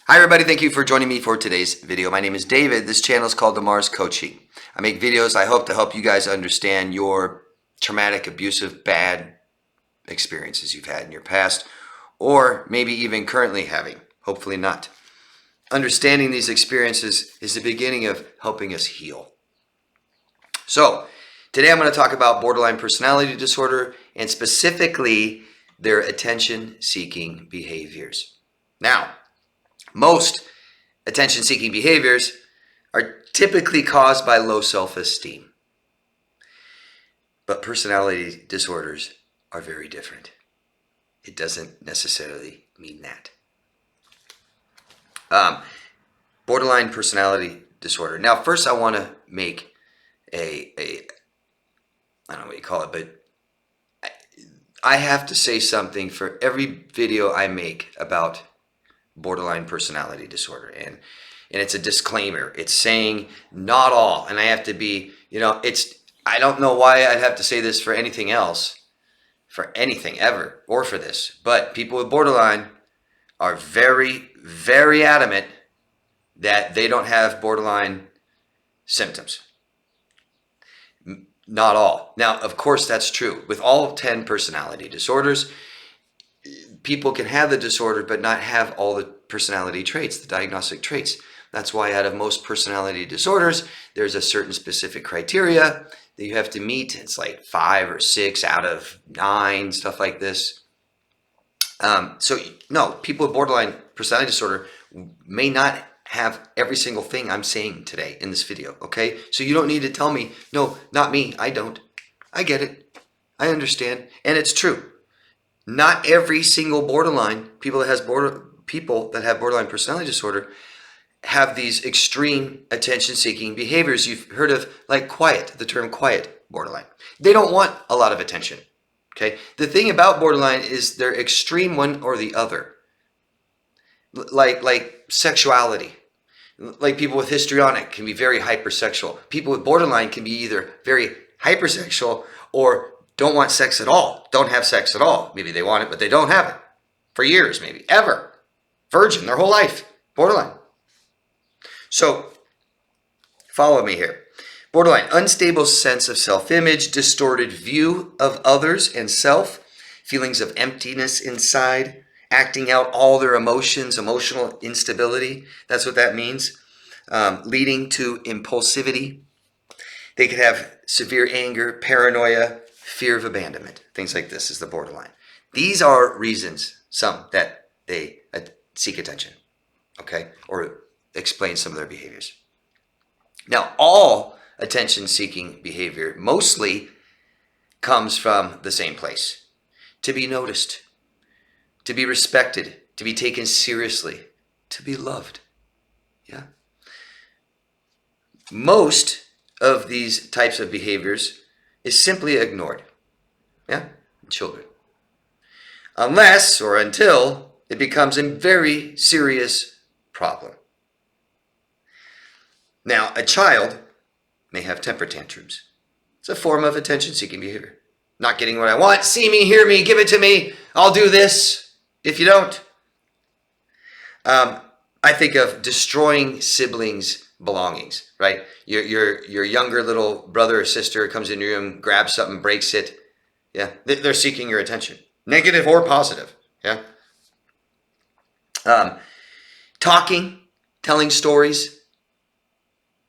Hi everybody, thank you for joining me for today's video. My name is David. This channel is called DeMars Coaching. I make videos I hope to help you guys understand your traumatic, abusive, bad experiences you've had in your past, or maybe even currently having, hopefully not. Understanding these experiences is the beginning of helping us heal. So, today I'm going to talk about borderline personality disorder and specifically their attention-seeking behaviors. Now, most attention-seeking behaviors are typically caused by low self-esteem. But personality disorders are very different. It doesn't necessarily mean that. Borderline personality disorder. Now, first I want to make I don't know what you call it, but I have to say something for every video I make about borderline personality disorder, and it's a disclaimer. It's saying not all, and I have to be, I don't know why I'd have to say this for anything else, for anything ever, or for this, but people with borderline are very, very adamant that they don't have borderline symptoms. Not all. Now, of course, that's true. With all 10 personality disorders, people can have the disorder but not have all the personality traits, the diagnostic traits. That's why out of most personality disorders, there's a certain specific criteria that you have to meet. It's like 5 or 6 out of 9, stuff like this. So no, people with borderline personality disorder may not have every single thing I'm saying today in this video, okay? So you don't need to tell me, no, not me, I don't. I get it. I understand. And it's true. Not every single borderline, people that have borderline personality disorder have these extreme attention-seeking behaviors. You've heard of like the term quiet borderline. They don't want a lot of attention, okay? The thing about borderline is they're extreme one or the other. Like sexuality. Like people with histrionic can be very hypersexual. People with borderline can be either very hypersexual or don't want sex at all, don't have sex at all. Maybe they want it, but they don't have it for years, maybe ever. Virgin their whole life, borderline. So follow me here. Borderline, unstable sense of self-image, distorted view of others and self, feelings of emptiness inside, acting out all their emotions, emotional instability. That's what that means. Leading to impulsivity. They could have severe anger, paranoia, fear of abandonment. Things like this is the borderline. These are reasons, some, that they seek attention, okay? Or explain some of their behaviors. Now, all attention-seeking behavior mostly comes from the same place. To be noticed, to be respected, to be taken seriously, to be loved. Yeah. Most of these types of behaviors is simply ignored. Yeah, children. Unless or until it becomes a very serious problem. Now, a child may have temper tantrums. It's a form of attention-seeking behavior. Not getting what I want, see me, hear me, give it to me, I'll do this. If you don't, I think of destroying siblings' belongings, right? Your younger little brother or sister comes in your room, grabs something, breaks it. Yeah, they're seeking your attention, negative or positive. Yeah. Talking, telling stories,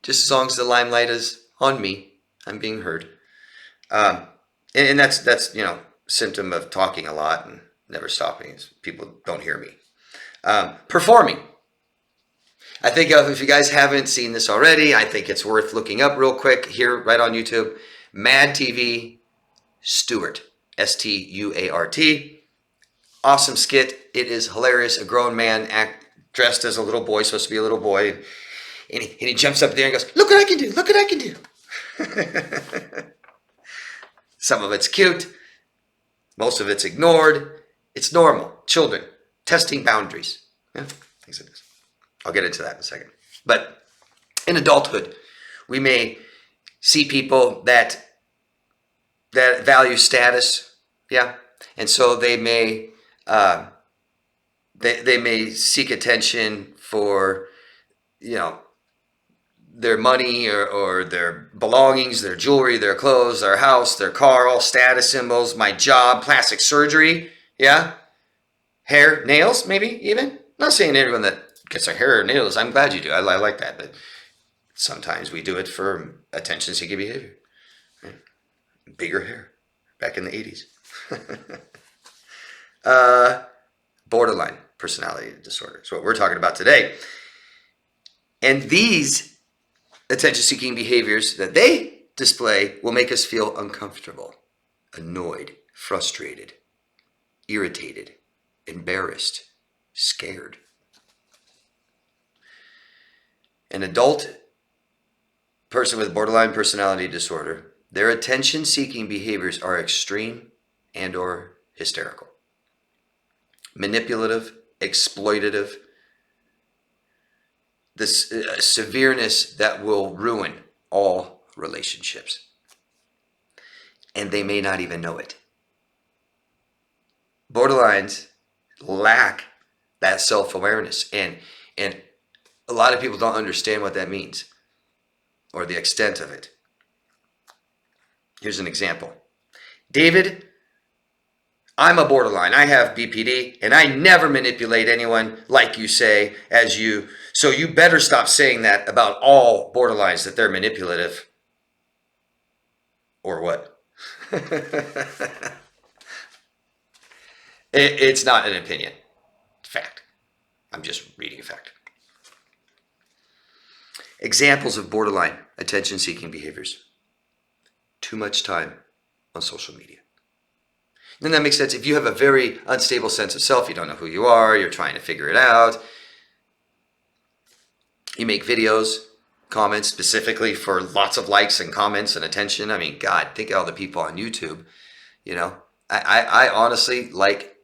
just as long as the limelight is on me, I'm being heard. And that's symptom of talking a lot and never stopping. People don't hear me. Performing. I think if you guys haven't seen this already, I think it's worth looking up real quick here, right on YouTube. Mad TV Stuart, S-T-U-A-R-T. Awesome skit. It is hilarious. A grown man dressed as a little boy, supposed to be a little boy. And he jumps up there and goes, look what I can do, look what I can do. Some of it's cute. Most of it's ignored. It's normal. Children, testing boundaries. Yeah, things like this. I'll get into that in a second. But in adulthood, we may see people that value status. Yeah. And so they may They may seek attention for, their money or their belongings, their jewelry, their clothes, their house, their car, all status symbols, my job, plastic surgery, yeah, hair, nails, maybe even. I'm not saying everyone that gets their hair or nails, I'm glad you do. I like that, but sometimes we do it for attention-seeking behavior. Right? Bigger hair, back in the 80s. Borderline personality disorder is what we're talking about today. And these attention-seeking behaviors that they display will make us feel uncomfortable, annoyed, frustrated, irritated, embarrassed, scared. An adult person with borderline personality disorder, their attention-seeking behaviors are extreme and or hysterical, manipulative, exploitative, this severeness that will ruin all relationships. And they may not even know it. Borderlines lack that self-awareness, and a lot of people don't understand what that means or the extent of it. Here's an example. David, I'm a borderline. I have BPD, and I never manipulate anyone like you say, so you better stop saying that about all borderlines, that they're manipulative. Or what? It's not an opinion. It's fact. I'm just reading a fact. Examples of borderline attention-seeking behaviors. Too much time on social media. And that makes sense. If you have a very unstable sense of self, you don't know who you are, you're trying to figure it out. You make videos, comments specifically for lots of likes and comments and attention. I mean, God, think of all the people on YouTube. I honestly like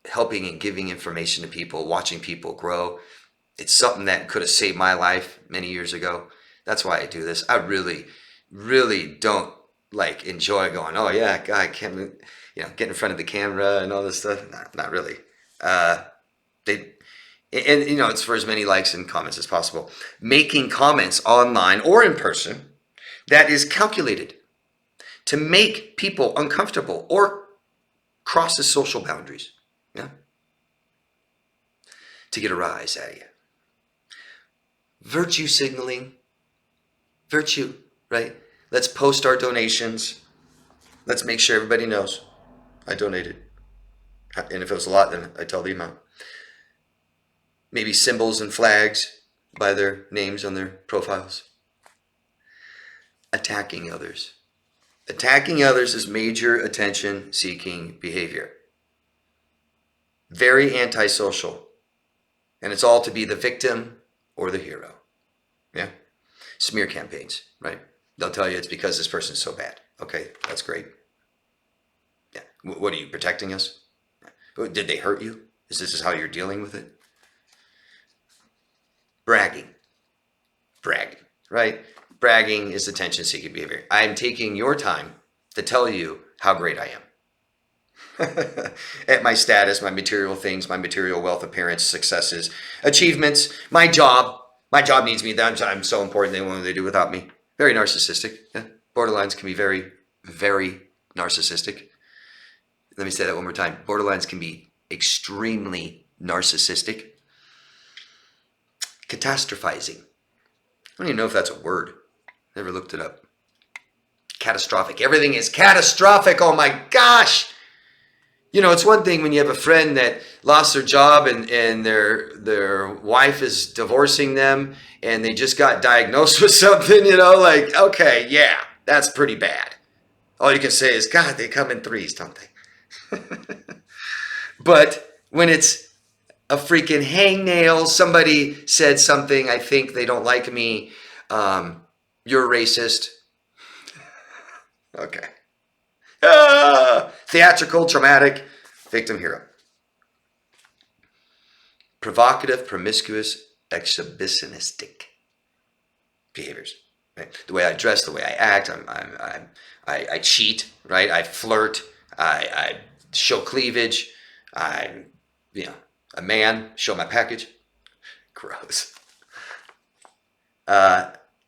helping and giving information to people, watching people grow. It's something that could have saved my life many years ago. That's why I do this. I really, really don't enjoy going, oh yeah, God, I can't, get in front of the camera and all this stuff. Not really. It's for as many likes and comments as possible. Making comments online or in person that is calculated to make people uncomfortable or crosses social boundaries. Yeah. To get a rise out of you. Virtue signaling. Virtue, right? Let's post our donations. Let's make sure everybody knows I donated. And if it was a lot, then I tell the amount. Maybe symbols and flags by their names on their profiles. Attacking others. Attacking others is major attention-seeking behavior. Very antisocial. And it's all to be the victim or the hero. Yeah? Smear campaigns, right? They'll tell you it's because this person's so bad. Okay, that's great. Yeah. What are you, protecting us? Did they hurt you? Is this how you're dealing with it? Bragging, right? Bragging is attention-seeking behavior. I'm taking your time to tell you how great I am. At my status, my material things, my material wealth, appearance, successes, achievements, my job. My job needs me. I'm so important. They won't do without me. Very narcissistic. Yeah. Borderlines can be very, very narcissistic. Let me say that one more time. Borderlines can be extremely narcissistic. Catastrophizing. I don't even know if that's a word. Never looked it up. Catastrophic. Everything is catastrophic. Oh my gosh. It's one thing when you have a friend that lost their job and their wife is divorcing them and they just got diagnosed with something, okay, yeah, that's pretty bad. All you can say is, God, they come in threes, don't they? But when it's a freaking hangnail, somebody said something, I think they don't like me, you're racist. Okay. Theatrical, dramatic, victim hero. Provocative, promiscuous, exhibitionistic behaviors. Right? The way I dress, the way I act, I cheat, right? I flirt, I show cleavage, I A man, show my package. Gross.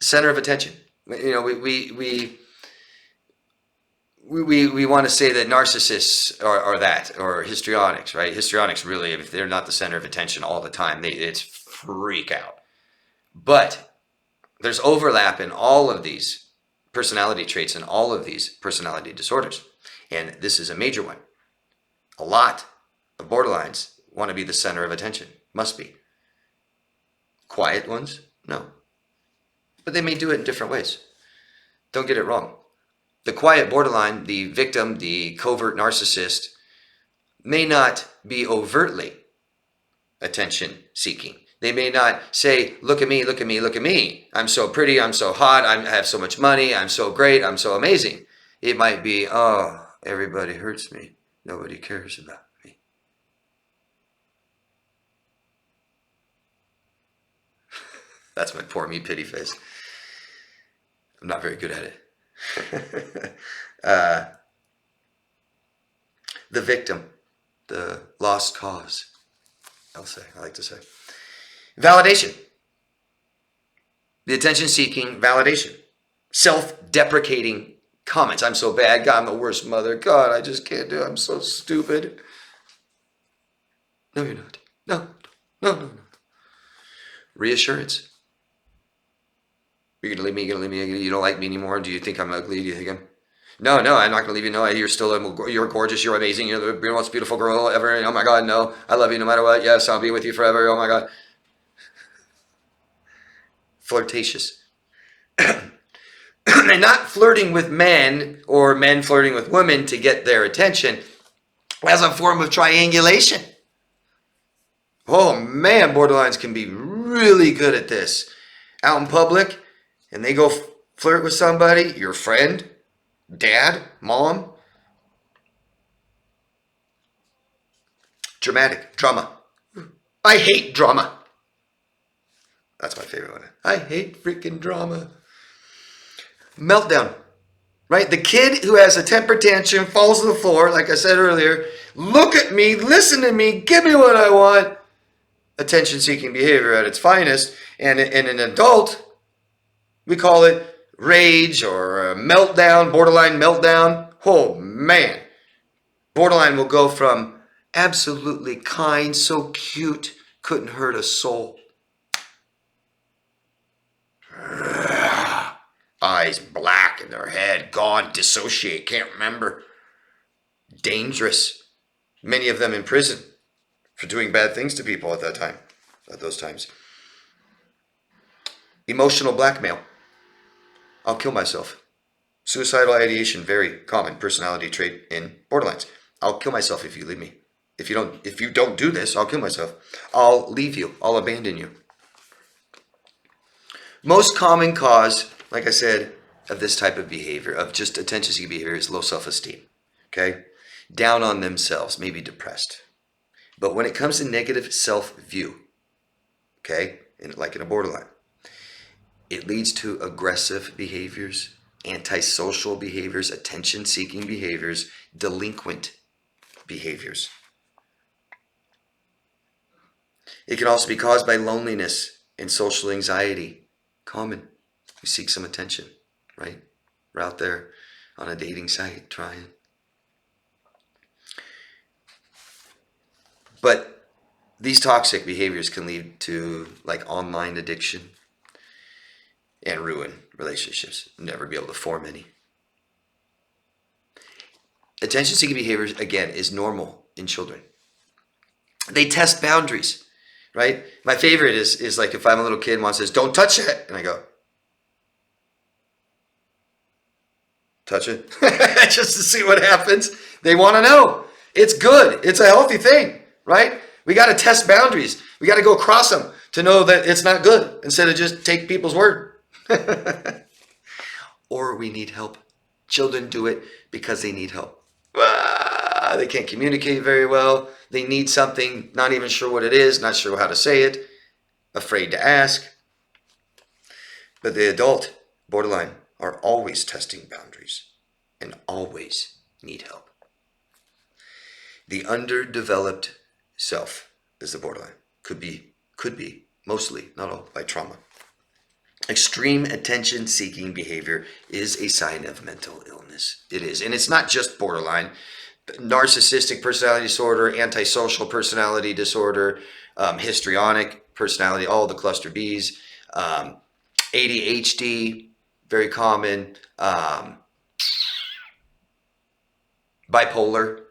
Center of attention. You know, we want to say that narcissists are that, or histrionics, right? Histrionics really, if they're not the center of attention all the time, it's freak out. But there's overlap in all of these personality traits and all of these personality disorders. And this is a major one. A lot of borderlines want to be the center of attention. Must be. Quiet ones? No. But they may do it in different ways. Don't get it wrong. The quiet borderline, the victim, the covert narcissist, may not be overtly attention seeking. They may not say, look at me, look at me, look at me. I'm so pretty, I'm so hot, I have so much money, I'm so great, I'm so amazing. It might be, oh, everybody hurts me. Nobody cares about me. That's my poor me pity face. I'm not very good at it. The victim, the lost cause, I like to say. Validation. The attention-seeking validation. Self-deprecating comments. I'm so bad. God, I'm the worst mother. God, I just can't do it. I'm so stupid. No, you're not. No. Reassurance. You're going to leave me? You're going to leave me? You don't like me anymore? Do you think I'm ugly? Do you think I'm... No, I'm not going to leave you. No, you're gorgeous. You're amazing. You're the most beautiful girl ever. Oh my God, no. I love you no matter what. Yes, I'll be with you forever. Oh my God. Flirtatious. And not flirting with men or men flirting with women to get their attention as a form of triangulation. Oh man, borderlines can be really good at this. Out in public, and they go flirt with somebody, your friend, dad, mom. Drama. I hate drama. That's my favorite one. I hate freaking drama. Meltdown, right? The kid who has a temper tantrum falls to the floor, like I said earlier. Look at me, listen to me, give me what I want. Attention-seeking behavior at its finest. And in an adult, we call it rage or meltdown, borderline meltdown. Oh man, borderline will go from absolutely kind, so cute, couldn't hurt a soul. Eyes black in their head, gone, dissociate, can't remember. Dangerous. Many of them in prison for doing bad things to people at those times. Emotional blackmail. I'll kill myself. Suicidal ideation, very common personality trait in borderlines. I'll kill myself if you leave me. If you don't do this, I'll kill myself. I'll leave you. I'll abandon you. Most common cause, like I said, of this type of behavior, of just attention-seeking behavior, is low self-esteem. Okay? Down on themselves, maybe depressed. But when it comes to negative self-view, okay, like in a borderline, it leads to aggressive behaviors, antisocial behaviors, attention-seeking behaviors, delinquent behaviors. It can also be caused by loneliness and social anxiety. Common. We seek some attention, right? We're out there on a dating site trying. But these toxic behaviors can lead to like online addiction and ruin relationships. Never be able to form any. Attention-seeking behaviors, again, is normal in children. They test boundaries, right? My favorite is like if I'm a little kid and one says, don't touch it. And I go, touch it? Just to see what happens. They want to know. It's good. It's a healthy thing, right? We got to test boundaries. We got to go across them to know that it's not good instead of just take people's word. Or we need help. Children do it because they need help. They can't communicate very well. They need something, not even sure what it is, not sure how to say it, afraid to ask. But the adult borderline are always testing boundaries and always need help. The underdeveloped self is the borderline. Could be, mostly, not all, by trauma. Extreme attention-seeking behavior is a sign of mental illness. It is. And it's not just borderline. Narcissistic personality disorder, antisocial personality disorder, histrionic personality, all the cluster Bs, ADHD, very common, bipolar,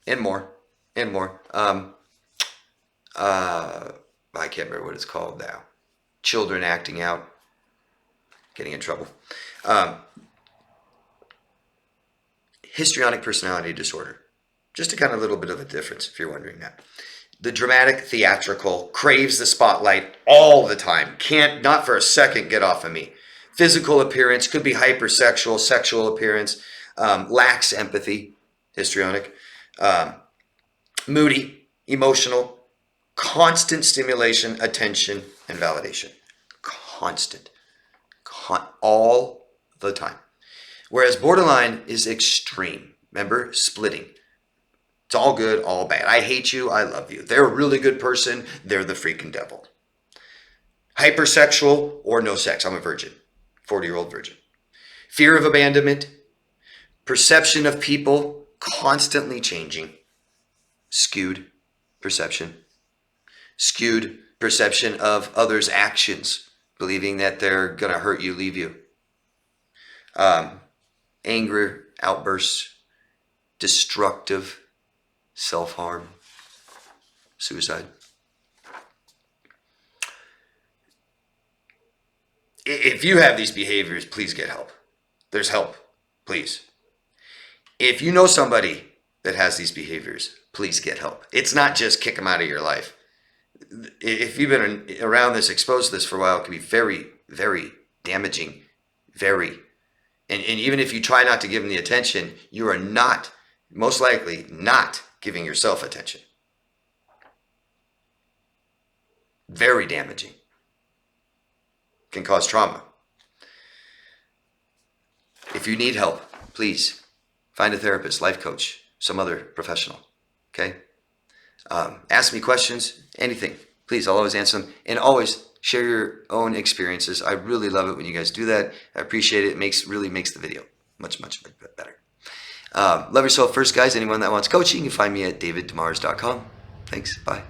and more. I can't remember what it's called now. Children acting out, getting in trouble. Histrionic personality disorder. Just a kind of little bit of a difference, if you're wondering that. The dramatic, theatrical, craves the spotlight all the time. Can't, not for a second, get off of me. Physical appearance, could be hypersexual, sexual appearance, lacks empathy, histrionic. Moody, emotional, constant stimulation, attention, and validation. Constant. All the time. Whereas borderline is extreme. Remember? Splitting. It's all good, all bad. I hate you, I love you. They're a really good person, they're the freaking devil. Hypersexual or no sex. I'm a virgin. 40-year-old virgin. Fear of abandonment. Perception of people constantly changing. Skewed perception. Skewed perception of others' actions. Believing that they're going to hurt you, leave you. Anger, outbursts. Destructive. Self-harm. Suicide. If you have these behaviors, please get help. There's help. Please. If you know somebody that has these behaviors, please get help. It's not just kick them out of your life. If you've been around this, exposed to this for a while, it can be very, very damaging. Very. And even if you try not to give them the attention, you are not, most likely, not giving yourself attention. Very damaging. Can cause trauma. If you need help, please find a therapist, life coach, some other professional. Okay? Ask me questions, anything. Please, I'll always answer them. And always share your own experiences. I really love it when you guys do that. I appreciate it. It really makes the video much, much better. Love yourself first, guys. Anyone that wants coaching, you can find me at daviddemars.com. Thanks. Bye.